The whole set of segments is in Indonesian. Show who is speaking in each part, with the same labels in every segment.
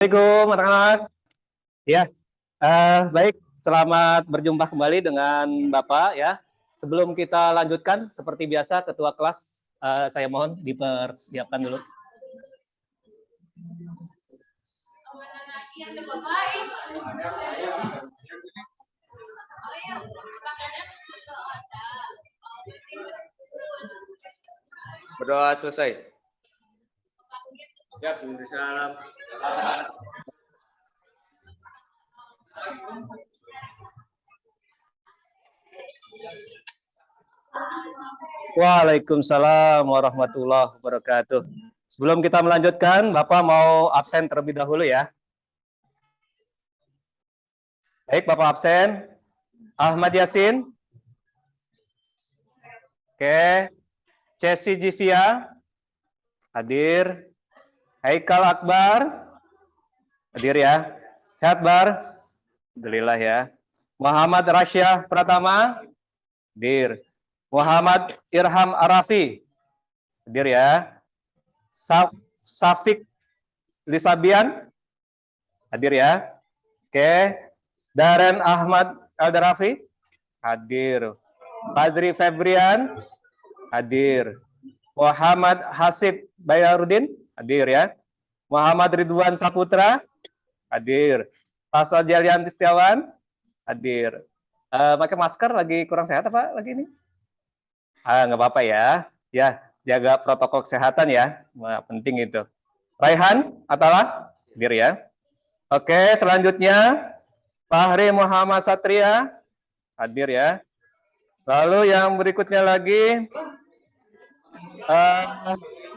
Speaker 1: Assalamualaikum anak-anak. Ya, baik. Selamat berjumpa kembali dengan Bapak ya. Sebelum kita lanjutkan, seperti biasa Ketua kelas saya mohon dipersiapkan dulu. Berdoa selesai. Ya, salam. Waalaikumsalam warahmatullahi wabarakatuh. Sebelum kita melanjutkan, Bapak mau absen terlebih dahulu ya. Baik, Bapak absen. Ahmad Yasin. Oke. Cesi Jivia. Hadir. Haikal Akbar. Hadir ya. Sehat, Bar? Alhamdulillah ya. Muhammad Rasya Pratama. Hadir. Muhammad Irham Arafi. Hadir ya. Safik Lisabian. Hadir ya. Oke. Daren Ahmad Eldarafi. Hadir. Fazri Febrian. Hadir. Muhammad Hasib Bayarudin. Hadir ya. Muhammad Ridwan Saputra. Hadir. Pasal Jalian Setiawan. Hadir. Pakai masker lagi kurang sehat apa lagi ini? Nggak apa-apa ya. Ya, jaga protokol kesehatan ya. Nah, penting itu. Raihan Atalah. Hadir ya. Oke, selanjutnya Fahri Muhammad Satria. Hadir ya. Lalu yang berikutnya lagi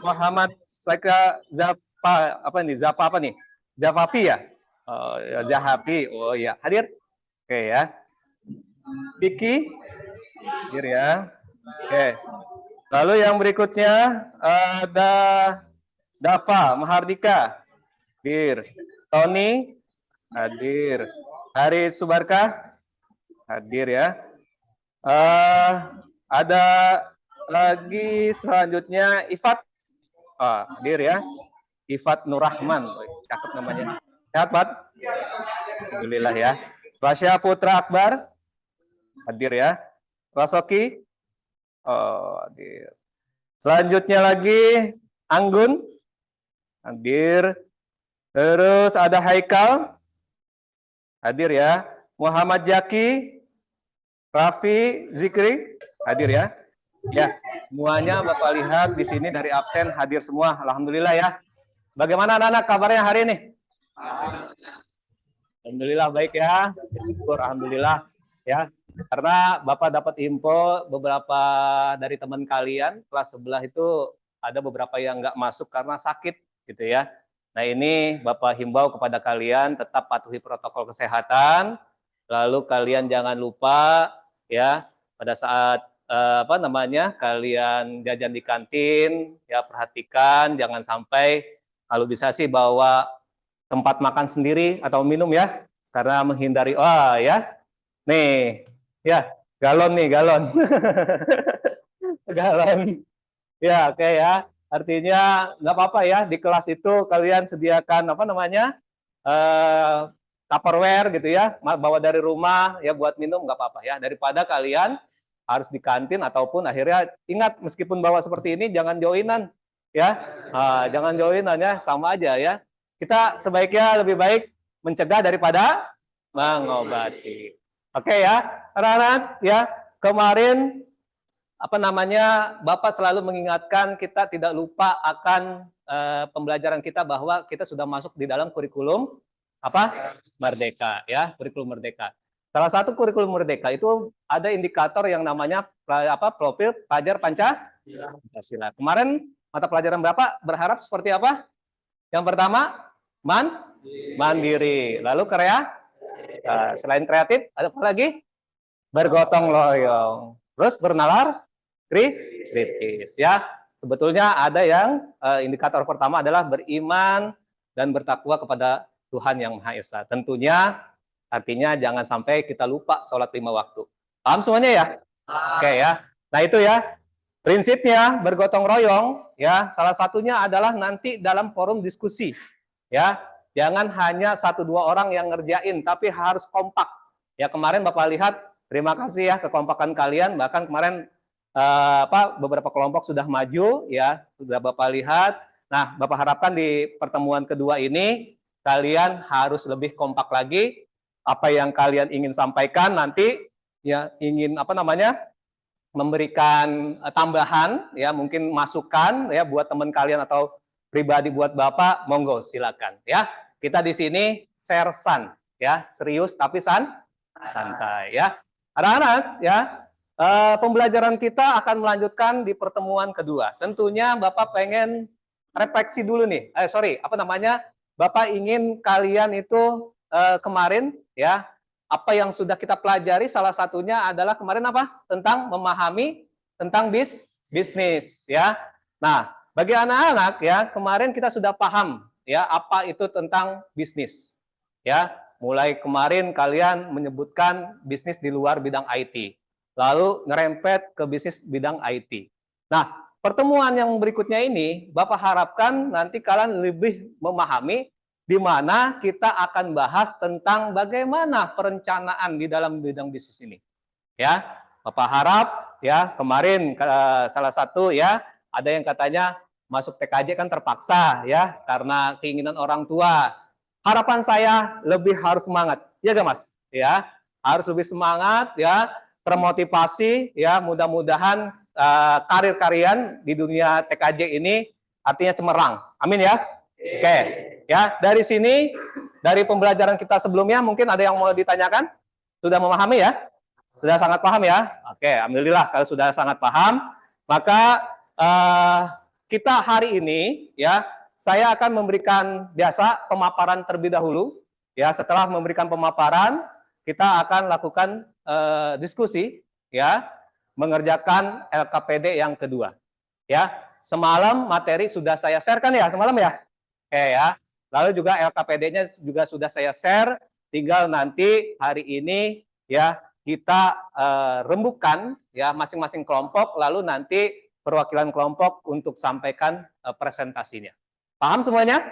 Speaker 1: Muhammad Saka Zapa apa nih? Zapa apa nih? Zapapi ya? Zahapi. Oh ya, hadir. Oke ya. Vicky hadir ya. Oke. Lalu yang berikutnya ada Dava Mahardika. Hadir. Tony hadir. Haris Subarkah hadir ya. Ada lagi selanjutnya Ifat hadir ya. Ifat Nurrahman, cakep namanya. Sehat, Pak? Alhamdulillah ya. Rasya Putra Akbar hadir ya. Rasoki hadir. Selanjutnya lagi Anggun hadir. Terus ada Haikal hadir ya. Muhammad Jaki, Raffi Zikri hadir ya. Ya, semuanya Bapak lihat di sini dari absen hadir semua. Alhamdulillah ya. Bagaimana anak-anak kabarnya hari ini? Alhamdulillah baik ya. Syukur alhamdulillah ya. Karena Bapak dapat info beberapa dari teman kalian kelas sebelah itu ada beberapa yang nggak masuk karena sakit gitu ya. Nah ini Bapak himbau kepada kalian tetap patuhi protokol kesehatan. Lalu kalian jangan lupa ya pada saat kalian jajan di kantin ya perhatikan jangan sampai kalau bisa sih bawa tempat makan sendiri atau minum ya karena menghindari ya nih ya galon galon ya oke ya artinya nggak apa-apa ya di kelas itu kalian sediakan Tupperware gitu ya bawa dari rumah ya buat minum nggak apa-apa ya daripada kalian harus di kantin ataupun akhirnya ingat meskipun bawa seperti ini jangan joinan ya jangan joinan ya sama aja ya kita sebaiknya lebih baik mencegah daripada mengobati. Oke ya anak-anak ya kemarin Bapak selalu mengingatkan kita tidak lupa akan pembelajaran kita bahwa kita sudah masuk di dalam kurikulum Merdeka ya kurikulum Merdeka. Salah satu kurikulum Merdeka itu ada indikator yang namanya profil pelajar Pancasila. Kemarin mata pelajaran berapa? Berharap seperti apa? Yang pertama mandiri. Lalu selain kreatif ada apa lagi? Bergotong royong. Terus bernalar kritis ya. Sebetulnya ada yang indikator pertama adalah beriman dan bertakwa kepada Tuhan Yang Maha Esa. Tentunya artinya jangan sampai kita lupa sholat 5 waktu. Paham semuanya ya? Oke ya. Nah itu ya prinsipnya bergotong royong ya. Salah satunya adalah nanti dalam forum diskusi ya. Jangan hanya 1-2 orang yang ngerjain, tapi harus kompak. Ya kemarin Bapak lihat, terima kasih ya kekompakan kalian. Bahkan kemarin beberapa kelompok sudah maju, ya sudah Bapak lihat. Nah, Bapak harapkan di pertemuan kedua ini kalian harus lebih kompak lagi. Apa yang kalian ingin sampaikan nanti, ya ingin memberikan tambahan, ya mungkin masukan ya buat teman kalian atau pribadi buat Bapak, monggo silakan ya. Kita di sini sersan ya, serius tapi santai ya. Anak-anak ya, pembelajaran kita akan melanjutkan di pertemuan kedua. Tentunya Bapak pengen refleksi dulu nih. Bapak ingin kalian itu kemarin ya, apa yang sudah kita pelajari salah satunya adalah kemarin apa? Tentang memahami tentang bisnis ya. Nah, bagi anak-anak ya, kemarin kita sudah paham ya apa itu tentang bisnis. Ya, mulai kemarin kalian menyebutkan bisnis di luar bidang IT. Lalu ngerempet ke bisnis bidang IT. Nah, pertemuan yang berikutnya ini Bapak harapkan nanti kalian lebih memahami di mana kita akan bahas tentang bagaimana perencanaan di dalam bidang bisnis ini. Ya, Bapak harap ya, kemarin salah satu ya, ada yang katanya masuk TKJ kan terpaksa ya karena keinginan orang tua. Harapan saya lebih harus semangat. Ya gak Mas? Ya, harus lebih semangat ya, termotivasi ya, mudah-mudahan karir kalian di dunia TKJ ini artinya cemerlang. Amin ya. Oke. Ya, dari sini, dari pembelajaran kita sebelumnya mungkin ada yang mau ditanyakan? Sudah memahami ya? Sudah sangat paham ya? Oke, alhamdulillah kalau sudah sangat paham, maka kita hari ini ya, saya akan memberikan biasa pemaparan terlebih dahulu. Ya, setelah memberikan pemaparan, kita akan lakukan diskusi ya, mengerjakan LKPD yang kedua. Ya, semalam materi sudah saya share kan ya, semalam ya? Oke ya. Lalu juga LKPD-nya juga sudah saya share, tinggal nanti hari ini ya kita rembukan ya masing-masing kelompok, lalu nanti perwakilan kelompok untuk sampaikan presentasinya. Paham semuanya?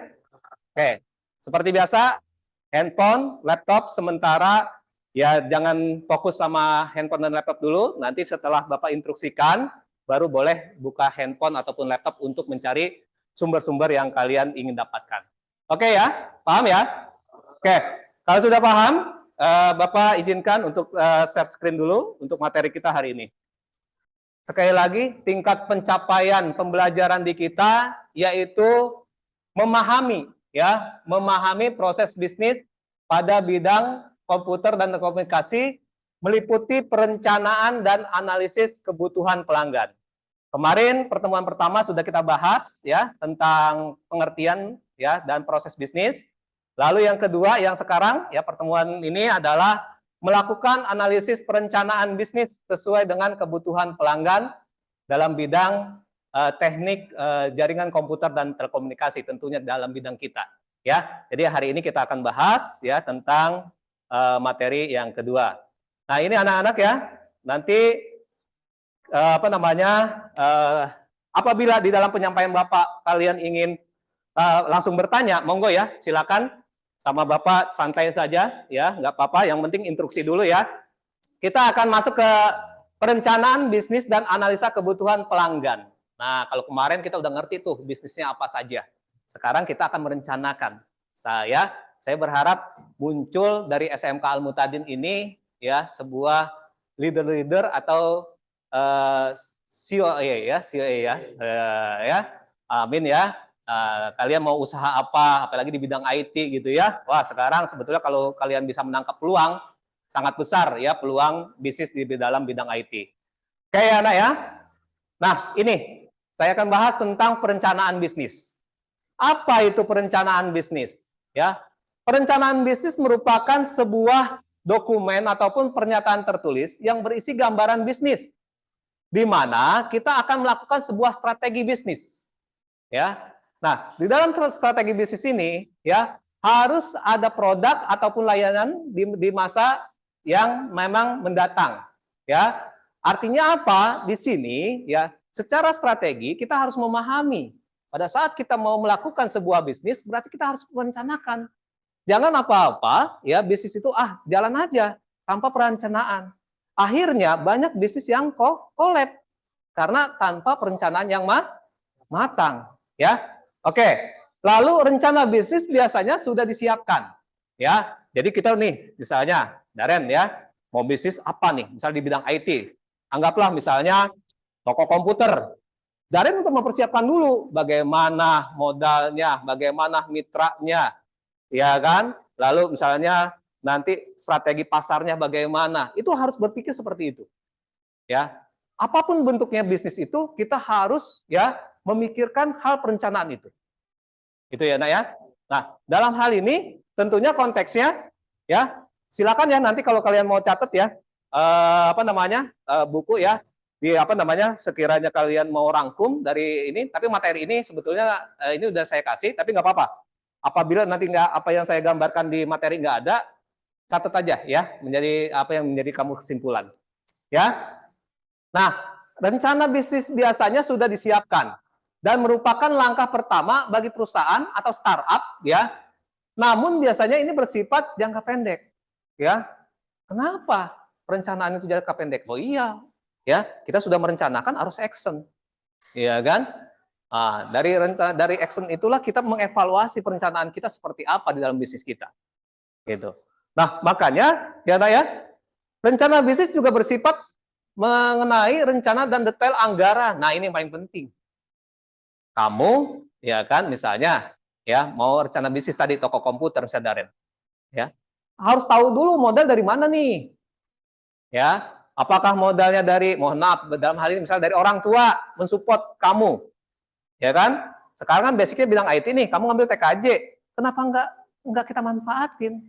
Speaker 1: Oke. Seperti biasa, handphone, laptop sementara ya jangan fokus sama handphone dan laptop dulu, nanti setelah Bapak instruksikan baru boleh buka handphone ataupun laptop untuk mencari sumber-sumber yang kalian ingin dapatkan. Oke ya, paham ya? Oke, kalau sudah paham, Bapak izinkan untuk share screen dulu untuk materi kita hari ini. Sekali lagi, tingkat pencapaian pembelajaran di kita yaitu memahami ya, memahami proses bisnis pada bidang komputer dan komunikasi, meliputi perencanaan dan analisis kebutuhan pelanggan. Kemarin pertemuan pertama sudah kita bahas ya tentang pengertian ya dan proses bisnis. Lalu yang kedua yang sekarang ya pertemuan ini adalah melakukan analisis perencanaan bisnis sesuai dengan kebutuhan pelanggan dalam bidang teknik jaringan komputer dan telekomunikasi, tentunya dalam bidang kita ya. Jadi hari ini kita akan bahas ya tentang materi yang kedua. Nah, ini anak-anak ya. Nanti apabila di dalam penyampaian Bapak kalian ingin langsung bertanya, monggo ya, silakan sama Bapak santai saja ya, nggak apa-apa, yang penting instruksi dulu ya. Kita akan masuk ke perencanaan bisnis dan analisa kebutuhan pelanggan. Nah, kalau kemarin kita udah ngerti tuh bisnisnya apa saja. Sekarang kita akan merencanakan. Saya berharap muncul dari SMK Al-Mutadin ini ya sebuah leader-leader atau COE ya, amin ya. Kalian mau usaha apa, apalagi di bidang IT gitu ya. Wah, sekarang sebetulnya kalau kalian bisa menangkap peluang sangat besar ya, peluang bisnis di dalam bidang IT. Oke ya, anak ya. Nah, ini saya akan bahas tentang perencanaan bisnis. Apa itu perencanaan bisnis? Ya, perencanaan bisnis merupakan sebuah dokumen ataupun pernyataan tertulis yang berisi gambaran bisnis, di mana kita akan melakukan sebuah strategi bisnis. Ya. Nah, di dalam strategi bisnis ini ya harus ada produk ataupun layanan di masa yang memang mendatang. Ya. Artinya apa? Di sini ya, secara strategi kita harus memahami pada saat kita mau melakukan sebuah bisnis, berarti kita harus merencanakan. Jangan apa-apa, ya bisnis itu jalan aja tanpa perencanaan. Akhirnya banyak bisnis yang collab karena tanpa perencanaan yang matang, ya. Oke. Lalu rencana bisnis biasanya sudah disiapkan, ya. Jadi kita nih, misalnya Daren ya, mau bisnis apa nih? Misal di bidang IT. Anggaplah misalnya toko komputer. Daren untuk mempersiapkan dulu bagaimana modalnya, bagaimana mitranya, ya kan? Lalu misalnya nanti strategi pasarnya bagaimana. Itu harus berpikir seperti itu. Ya. Apapun bentuknya bisnis itu, kita harus ya memikirkan hal perencanaan itu. Itu ya, Nak ya. Nah, dalam hal ini tentunya konteksnya ya, silakan ya nanti kalau kalian mau catat ya, buku ya, di sekiranya kalian mau rangkum dari ini, tapi materi ini sebetulnya ini udah saya kasih, tapi nggak apa-apa. Apabila nanti apa yang saya gambarkan di materi nggak ada, catat aja ya, menjadi apa yang menjadi kamu kesimpulan. Ya. Nah, rencana bisnis biasanya sudah disiapkan dan merupakan langkah pertama bagi perusahaan atau startup ya. Namun biasanya ini bersifat jangka pendek. Ya. Kenapa perencanaan itu jangka pendek? Oh iya, ya, kita sudah merencanakan harus action. Iya kan? Nah, dari action itulah kita mengevaluasi perencanaan kita seperti apa di dalam bisnis kita. Gitu. Nah, makanya ya rencana bisnis juga bersifat mengenai rencana dan detail anggaran. Nah, ini yang paling penting. Kamu ya kan misalnya ya mau rencana bisnis tadi toko komputer misalnya Daren. Ya. Harus tahu dulu modal dari mana nih. Ya, apakah modalnya dari, mohon maaf, dalam hal ini misalnya dari orang tua mensupport kamu, ya kan? Sekarang kan basicnya bilang IT nih, kamu ngambil TKJ, kenapa enggak kita manfaatin?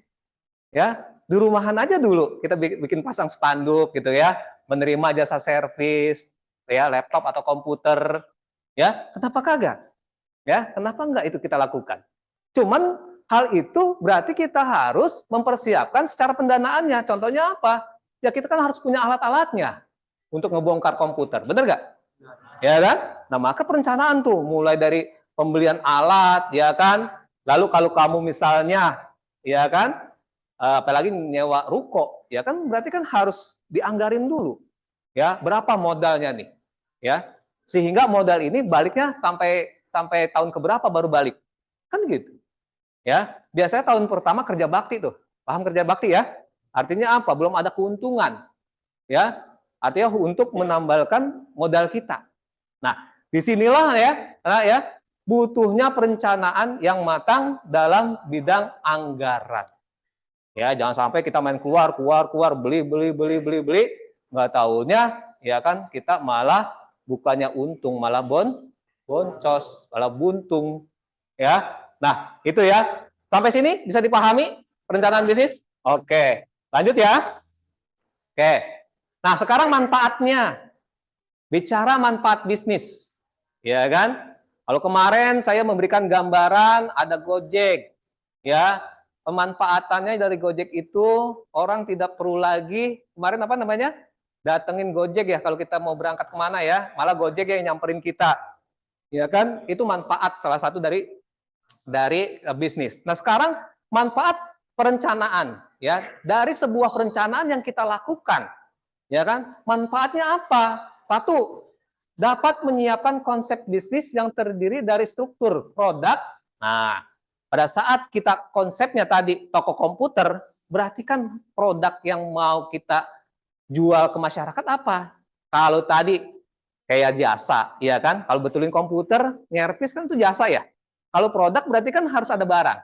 Speaker 1: Ya, di rumahan aja dulu kita bikin pasang spanduk gitu ya, menerima jasa servis, ya laptop atau komputer, ya kenapa kagak? Ya, kenapa enggak itu kita lakukan? Cuman hal itu berarti kita harus mempersiapkan secara pendanaannya. Contohnya apa? Ya kita kan harus punya alat-alatnya untuk ngebongkar komputer, bener nggak? Ya kan? Nah maka perencanaan tuh mulai dari pembelian alat, ya kan? Lalu kalau kamu misalnya, ya kan? Apalagi nyewa ruko, ya kan? Berarti kan harus dianggarin dulu, ya berapa modalnya nih, ya sehingga modal ini baliknya sampai tahun keberapa baru balik, kan gitu, ya biasanya tahun pertama kerja bakti tuh, paham kerja bakti ya? Artinya apa? Belum ada keuntungan. Ya, artinya untuk menambahkan modal kita. Nah, disinilah ya, butuhnya perencanaan yang matang dalam bidang anggaran. Ya, jangan sampai kita main keluar, beli, nggak tahunya, ya kan, kita malah bukannya untung, malah boncos, malah buntung. Ya, nah itu ya. Sampai sini bisa dipahami perencanaan bisnis? Oke. Lanjut ya. Oke. Nah, sekarang manfaatnya. Bicara manfaat bisnis. Ya kan? Kalau kemarin saya memberikan gambaran ada Gojek. Ya. Pemanfaatannya dari Gojek itu orang tidak perlu lagi kemarin apa namanya? Datengin Gojek ya kalau kita mau berangkat kemana ya. Malah Gojek yang nyamperin kita. Ya kan? Itu manfaat salah satu dari bisnis. Nah, sekarang manfaat perencanaan ya, dari sebuah perencanaan yang kita lakukan, ya kan? Manfaatnya apa? Satu, dapat menyiapkan konsep bisnis yang terdiri dari struktur produk. Nah, pada saat kita konsepnya tadi toko komputer, berarti kan produk yang mau kita jual ke masyarakat apa? Kalau tadi kayak jasa, ya kan? Kalau betulin komputer, nyervis kan itu jasa ya. Kalau produk berarti kan harus ada barang.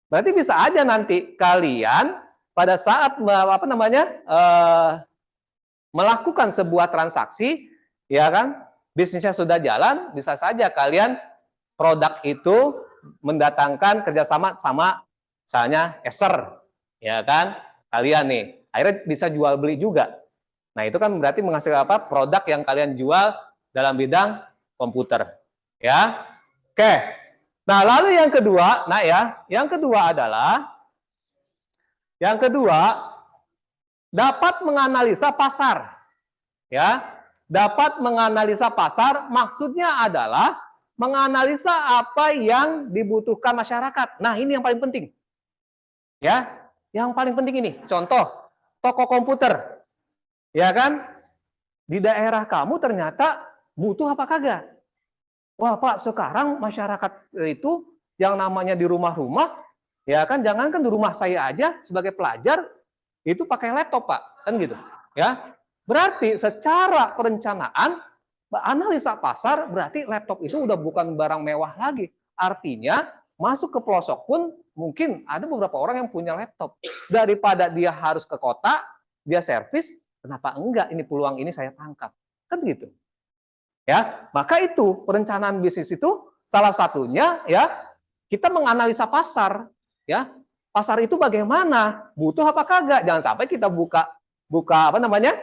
Speaker 1: Berarti bisa aja nanti kalian pada saat melakukan sebuah transaksi, ya kan, bisnisnya sudah jalan, bisa saja kalian produk itu mendatangkan kerjasama sama misalnya Acer, ya kan, kalian nih, akhirnya bisa jual beli juga. Nah itu kan berarti menghasilkan apa? Produk yang kalian jual dalam bidang komputer, ya. Oke. Nah, lalu yang kedua, yang kedua adalah dapat menganalisa pasar. Ya, dapat menganalisa pasar maksudnya adalah menganalisa apa yang dibutuhkan masyarakat. Nah, ini yang paling penting. Ya, yang paling penting ini. Contoh, toko komputer. Ya kan? Di daerah kamu ternyata butuh apa kagak? Wah, Pak, sekarang masyarakat itu yang namanya di rumah-rumah, ya kan, jangankan di rumah saya aja sebagai pelajar itu pakai laptop, Pak. Kan gitu. Ya. Berarti secara perencanaan analisa pasar berarti laptop itu udah bukan barang mewah lagi. Artinya masuk ke pelosok pun mungkin ada beberapa orang yang punya laptop. Daripada dia harus ke kota, dia servis, kenapa enggak ini peluang ini saya tangkap. Kan gitu. Ya, maka itu perencanaan bisnis itu salah satunya ya kita menganalisa pasar, ya. Pasar itu bagaimana? Butuh apa kagak? Jangan sampai kita buka apa namanya?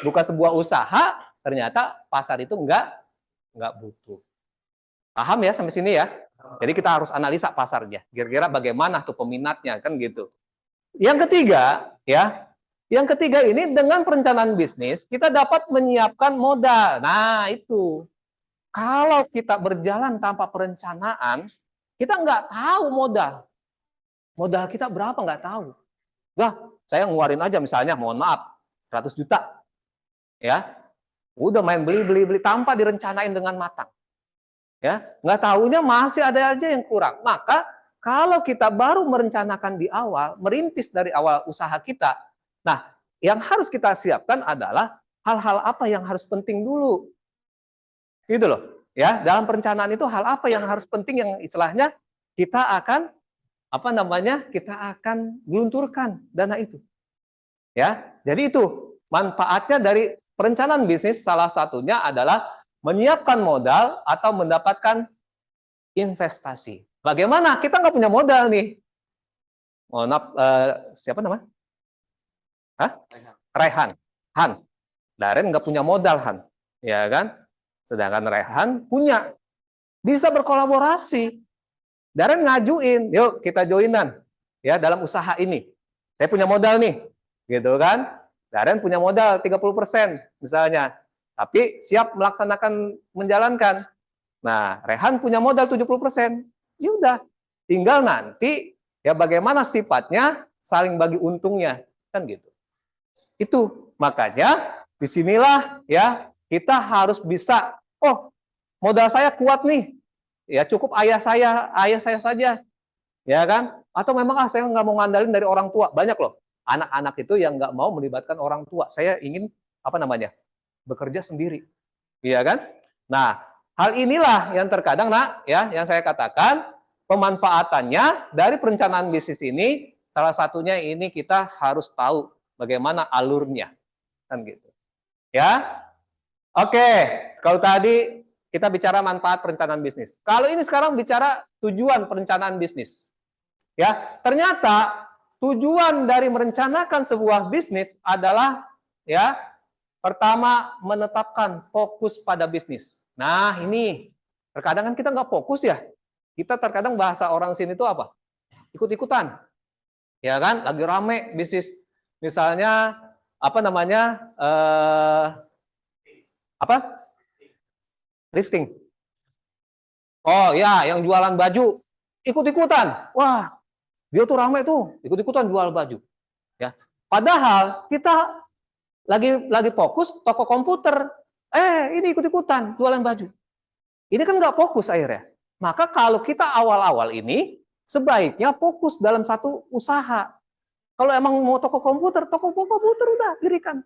Speaker 1: Buka sebuah usaha ternyata pasar itu enggak butuh. Paham ya sampai sini ya? Jadi kita harus analisa pasarnya. Kira-kira bagaimana tuh peminatnya kan gitu. Yang ketiga, ya. Yang ketiga ini dengan perencanaan bisnis kita dapat menyiapkan modal. Nah, itu. Kalau kita berjalan tanpa perencanaan, kita nggak tahu modal. Modal kita berapa nggak tahu. Wah, saya ngeluarin aja misalnya, mohon maaf, 100 juta. Ya, udah main beli tanpa direncanain dengan matang. Ya, nggak tahunya masih ada aja yang kurang. Maka kalau kita baru merencanakan di awal, merintis dari awal usaha kita, nah yang harus kita siapkan adalah hal-hal apa yang harus penting dulu, gitu loh. Ya, dalam perencanaan itu hal apa yang harus penting yang istilahnya kita akan apa namanya kita akan gelunturkan dana itu. Ya, jadi itu manfaatnya dari perencanaan bisnis salah satunya adalah menyiapkan modal atau mendapatkan investasi. Bagaimana? Kita nggak punya modal nih. Mohon maaf, siapa nama? Hah? Rehan. Han. Daren nggak punya modal, Han. Ya kan? Sedangkan Rehan punya. Bisa berkolaborasi. Daren ngajuin, yuk kita joinan. Ya, dalam usaha ini. Saya punya modal nih. Gitu kan? Daren punya modal 30% misalnya. Tapi siap melaksanakan, menjalankan. Nah, Rehan punya modal 70%. Ya udah, tinggal nanti ya bagaimana sifatnya saling bagi untungnya, kan gitu. Itu makanya disinilah ya kita harus bisa, oh modal saya kuat nih, ya cukup ayah saya saja, ya kan? Atau memang saya nggak mau ngandalin dari orang tua, banyak loh anak-anak itu yang nggak mau melibatkan orang tua. Saya ingin apa namanya bekerja sendiri, iya kan? Nah, hal inilah yang terkadang nak ya yang saya katakan pemanfaatannya dari perencanaan bisnis ini salah satunya ini kita harus tahu bagaimana alurnya kan gitu ya. Oke, kalau tadi kita bicara manfaat perencanaan bisnis, kalau ini sekarang bicara tujuan perencanaan bisnis ya. Ternyata tujuan dari merencanakan sebuah bisnis adalah ya pertama menetapkan fokus pada bisnis. Nah ini terkadang kan kita nggak fokus ya, kita terkadang bahasa orang sini itu apa, ikut-ikutan ya kan, lagi rame bisnis misalnya apa namanya apa lifting, oh ya yang jualan baju ikut-ikutan, wah dia tuh rame tuh ikut-ikutan jual baju ya, padahal kita lagi fokus toko komputer, ini ikut-ikutan jualan baju, ini kan nggak fokus akhirnya. Maka kalau kita awal-awal ini sebaiknya fokus dalam satu usaha. Kalau emang mau toko komputer udah dirikan.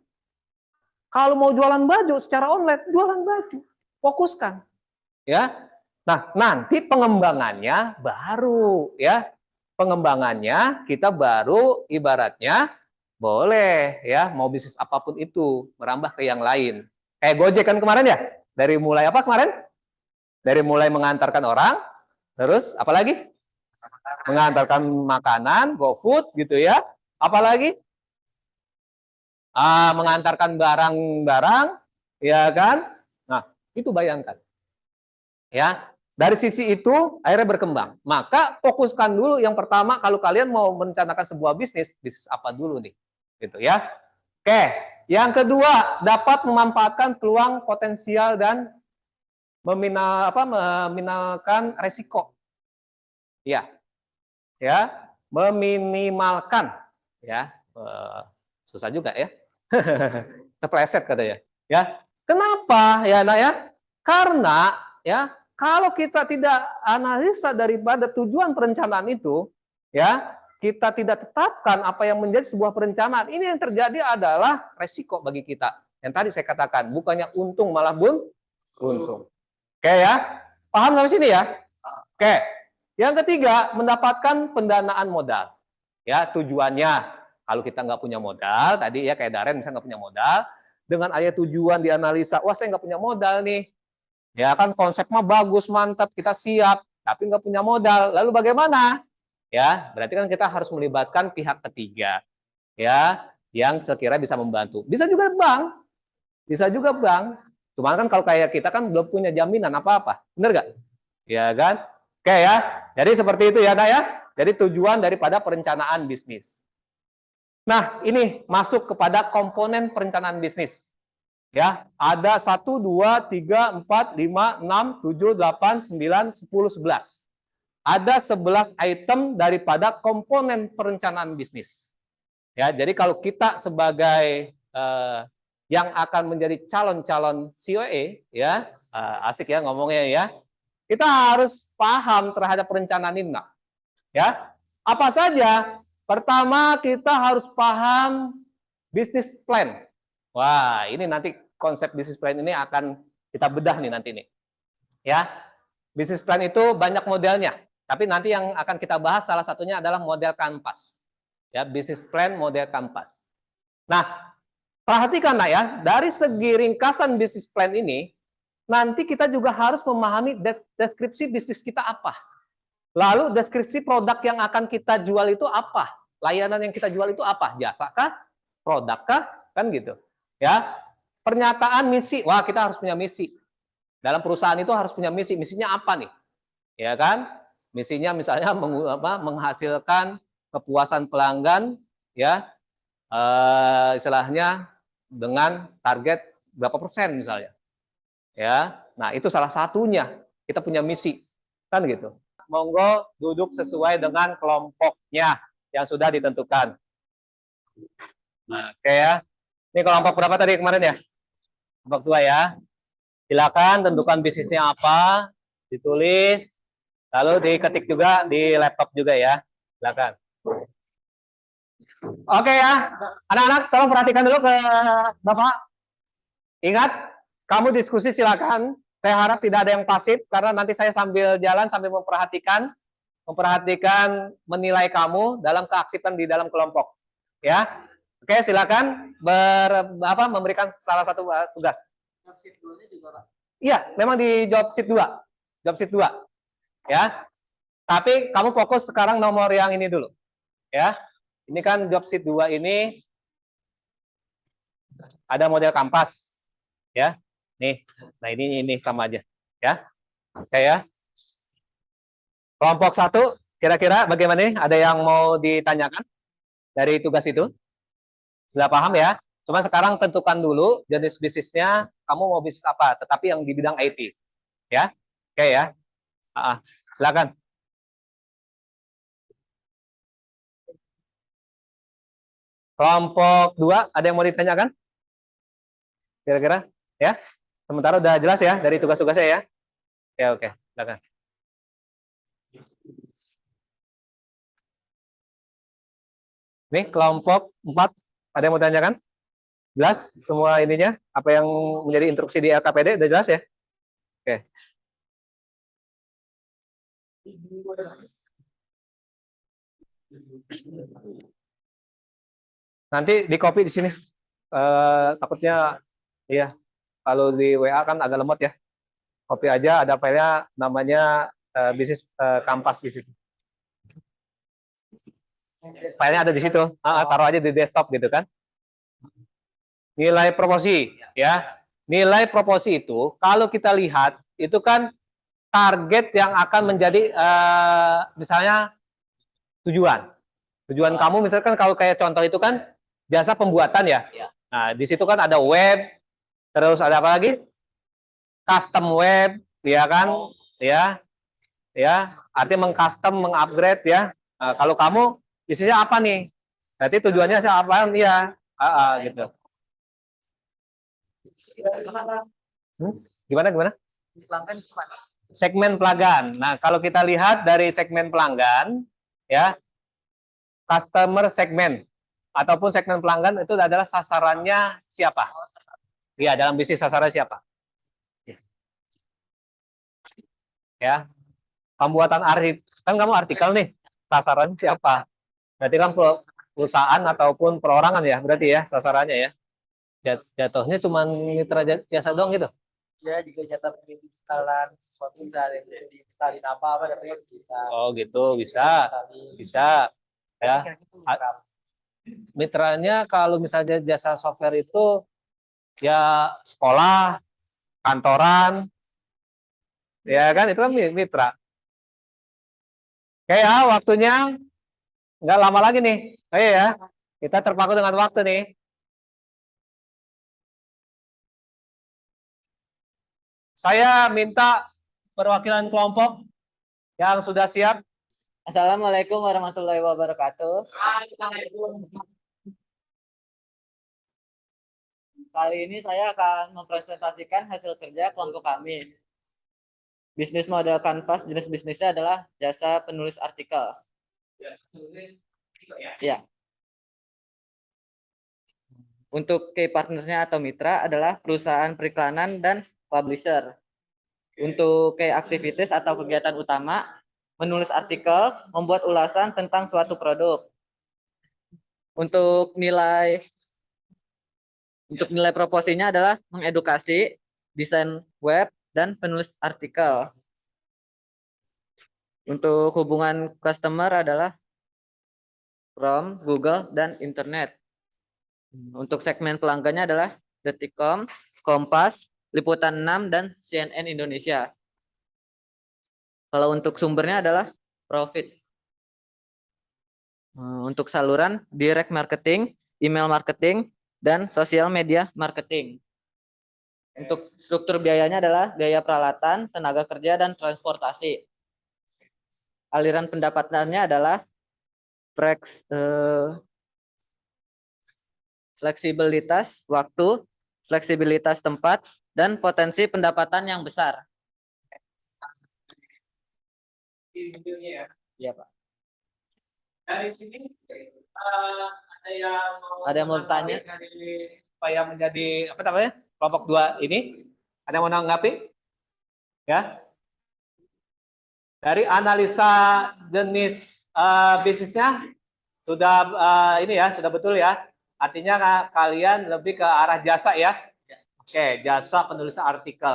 Speaker 1: Kalau mau jualan baju secara online, jualan baju, fokuskan. Ya. Nah, nanti pengembangannya baru ya. Pengembangannya kita baru ibaratnya boleh ya, mau bisnis apapun itu merambah ke yang lain. Kayak Gojek kan kemarin ya. Dari mulai apa kemarin? Dari mulai mengantarkan orang, terus apalagi? Mengantarkan makanan, GoFood gitu ya. Apalagi? Mengantarkan barang-barang, ya kan? Nah, itu bayangkan. Ya, dari sisi itu akhirnya berkembang. Maka fokuskan dulu yang pertama kalau kalian mau merencanakan sebuah bisnis, bisnis apa dulu nih? Gitu ya. Oke, yang kedua, dapat memanfaatkan peluang potensial dan meminimalkan resiko. Ya. Ya, meminimalkan ya. Susah juga ya. Terpleset katanya. Ya. Kenapa ya, Nak ya? Karena ya, kalau kita tidak analisa daripada tujuan perencanaan itu, ya, kita tidak tetapkan apa yang menjadi sebuah perencanaan, ini yang terjadi adalah resiko bagi kita. Yang tadi saya katakan, bukannya untung malah buntung. Oke ya? Paham sampai sini ya? Oke. Yang ketiga, mendapatkan pendanaan modal. Ya, tujuannya kalau kita nggak punya modal, tadi ya kayak Daren misalnya nggak punya modal, dengan ayat tujuan dianalisa, wah saya nggak punya modal nih. Ya kan konsepnya bagus, mantap, kita siap, tapi nggak punya modal. Lalu bagaimana? Ya, berarti kan kita harus melibatkan pihak ketiga. Ya, yang sekira bisa membantu. Bisa juga bank. Bisa juga bank. Cuma kan kalau kayak kita kan belum punya jaminan apa-apa. Bener nggak? Ya kan? Oke ya. Jadi seperti itu ya, Nak ya. Jadi tujuan daripada perencanaan bisnis. Nah, ini masuk kepada komponen perencanaan bisnis. Ya, ada 1, 2, 3, 4, 5, 6, 7, 8, 9, 10, 11. Ada 11 item daripada komponen perencanaan bisnis. Ya, jadi kalau kita sebagai yang akan menjadi calon-calon COE, ya, asik ya ngomongnya ya. Kita harus paham terhadap perencanaan ini, Nak. Ya, apa saja? Pertama, kita harus paham bisnis plan. Wah, ini nanti konsep bisnis plan ini akan kita bedah nih nanti nih. Ya, bisnis plan itu banyak modelnya, tapi nanti yang akan kita bahas salah satunya adalah model kanvas. Ya, bisnis plan model kanvas. Nah, perhatikan Nak ya, dari segi ringkasan bisnis plan ini, nanti kita juga harus memahami deskripsi bisnis kita apa. Lalu deskripsi produk yang akan kita jual itu apa? Layanan yang kita jual itu apa? Jasa kah? Produk kah? Kan gitu. Ya. Pernyataan misi. Wah, kita harus punya misi. Dalam perusahaan itu harus punya misi. Misinya apa nih? Ya kan? Misinya misalnya menghasilkan kepuasan pelanggan, ya, istilahnya dengan target berapa persen misalnya. Ya, nah itu salah satunya. Kita punya misi, kan gitu. Monggo duduk sesuai dengan kelompoknya yang sudah ditentukan. Nah, oke ya. Ini kelompok berapa tadi kemarin ya? Kelompok 2 ya. Silakan tentukan bisnisnya apa, ditulis, lalu diketik juga di laptop juga ya. Silakan. Oke ya, anak-anak tolong perhatikan dulu ke Bapak. Ingat, kamu diskusi silakan. Saya harap tidak ada yang pasif karena nanti saya sambil jalan sambil memperhatikan menilai kamu dalam keaktifan di dalam kelompok. Ya. Oke, silakan memberikan salah satu tugas. Job sheet 2-nya juga, Pak. Iya, memang di job sheet 2. Job sheet 2. Ya. Tapi kamu fokus sekarang nomor yang ini dulu. Ya. Ini kan job sheet 2 ini ada model kampas. Ya. Nih. Nah, ini sama aja. Ya. Oke ya. Kelompok 1 kira-kira bagaimana nih? Ada yang mau ditanyakan dari tugas itu? Sudah paham ya? Cuma sekarang tentukan dulu jenis bisnisnya, kamu mau bisnis apa, tetapi yang di bidang IT. Ya. Oke ya. Silakan. Kelompok 2, ada yang mau ditanyakan? Kira-kira? Ya. Sementara udah jelas ya dari tugas-tugasnya ya? Ya, oke. Silakan. Nih, kelompok 4, ada yang mau ditanyakan? Jelas semua ininya? Apa yang menjadi instruksi di LKPD? Udah jelas ya? Oke. Nanti di copy di sini. Takutnya ya kalau di WA kan agak lemot ya. Copy aja, ada filenya namanya bisnis kampas di situ. Filenya ada di situ. Taruh aja di desktop gitu kan. Nilai proporsi ya. Nilai proporsi itu kalau kita lihat itu kan target yang akan menjadi misalnya tujuan. Tujuan kamu misalkan kalau kayak contoh itu kan jasa pembuatan ya. Nah, di situ kan ada web, terus ada apa lagi? Custom web, ya kan, ya, artinya mengcustom, mengupgrade ya. Nah, kalau kamu bisnisnya apa nih? Berarti tujuannya apa? Ya, gitu. Gimana gimana? Segmen pelanggan. Nah, kalau kita lihat dari segmen pelanggan, ya, customer segmen ataupun segmen pelanggan itu adalah sasarannya siapa? Ya, dalam bisnis sasaran siapa? Ya, pembuatan artikel, kan kamu artikel nih, sasaran siapa? Berarti kan perusahaan ataupun perorangan ya, berarti ya sasarannya ya. Jatuhnya cuma mitra jasa doang gitu.
Speaker 2: Ya juga jatah penginstalan sesuatu misalnya diinstalin apa datanya kita.
Speaker 1: Oh gitu, bisa, bisa ya. Mitranya kalau misalnya jasa software itu ya sekolah, kantoran, ya kan itu kan mitra. Oke ya, waktunya nggak lama lagi nih. Oke ya, kita terpaku dengan waktu nih. Saya minta perwakilan kelompok yang sudah siap.
Speaker 2: Assalamualaikum warahmatullahi wabarakatuh. Kali ini saya akan mempresentasikan hasil kerja kelompok kami. Bisnis model Canvas, jenis bisnisnya adalah jasa penulis artikel. Ya. Untuk key partnernya atau mitra adalah perusahaan periklanan dan publisher. Untuk key activities atau kegiatan utama, menulis artikel, membuat ulasan tentang suatu produk. Untuk nilai proporsinya adalah mengedukasi, desain web, dan penulis artikel. Untuk hubungan customer adalah from Google dan internet. Untuk segmen pelanggannya adalah Detikcom, Kompas, Liputan 6, dan CNN Indonesia. Kalau untuk sumbernya adalah Profit. Untuk saluran direct marketing, email marketing, dan sosial media marketing. Untuk struktur biayanya adalah biaya peralatan, tenaga kerja, dan transportasi. Aliran pendapatannya adalah fleksibilitas waktu, fleksibilitas tempat, dan potensi pendapatan yang besar. Iya, Pak.
Speaker 1: Dari sini
Speaker 2: ada yang mau bertanya?
Speaker 1: Supaya menjadi apa namanya kelompok 2 ini, ada yang mau menanggapi? Ya. Dari analisa jenis bisnisnya sudah ini ya, sudah betul ya. Artinya kalian lebih ke arah jasa ya. Oke, jasa penulisan artikel.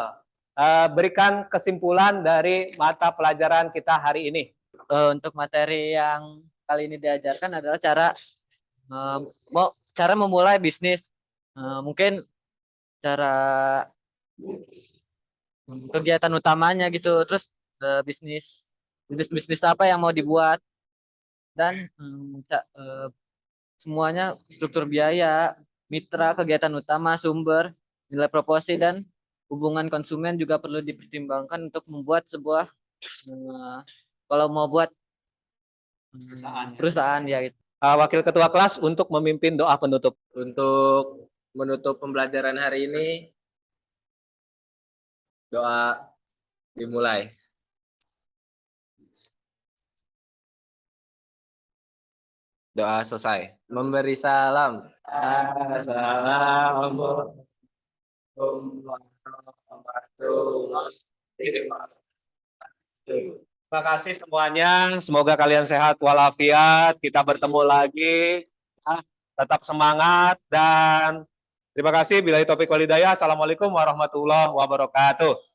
Speaker 1: Berikan kesimpulan dari mata pelajaran kita hari ini.
Speaker 2: Untuk materi yang kali ini diajarkan adalah cara memulai bisnis. Mungkin cara kegiatan utamanya gitu, terus bisnis apa yang mau dibuat, dan semuanya struktur biaya, mitra, kegiatan utama, sumber, nilai proporsi, dan hubungan konsumen juga perlu dipertimbangkan untuk membuat sebuah kalau mau buat perusahaan ya gitu.
Speaker 1: Wakil Ketua Kelas untuk memimpin doa penutup.
Speaker 3: Untuk menutup pembelajaran hari ini, doa dimulai. Doa selesai. Memberi salam. Assalamualaikum warahmatullahi wabarakatuh.
Speaker 1: Terima kasih semuanya. Semoga kalian sehat walafiat. Kita bertemu lagi. Tetap semangat dan terima kasih. Billahi taufiq wal hidayah. Assalamualaikum warahmatullahi wabarakatuh.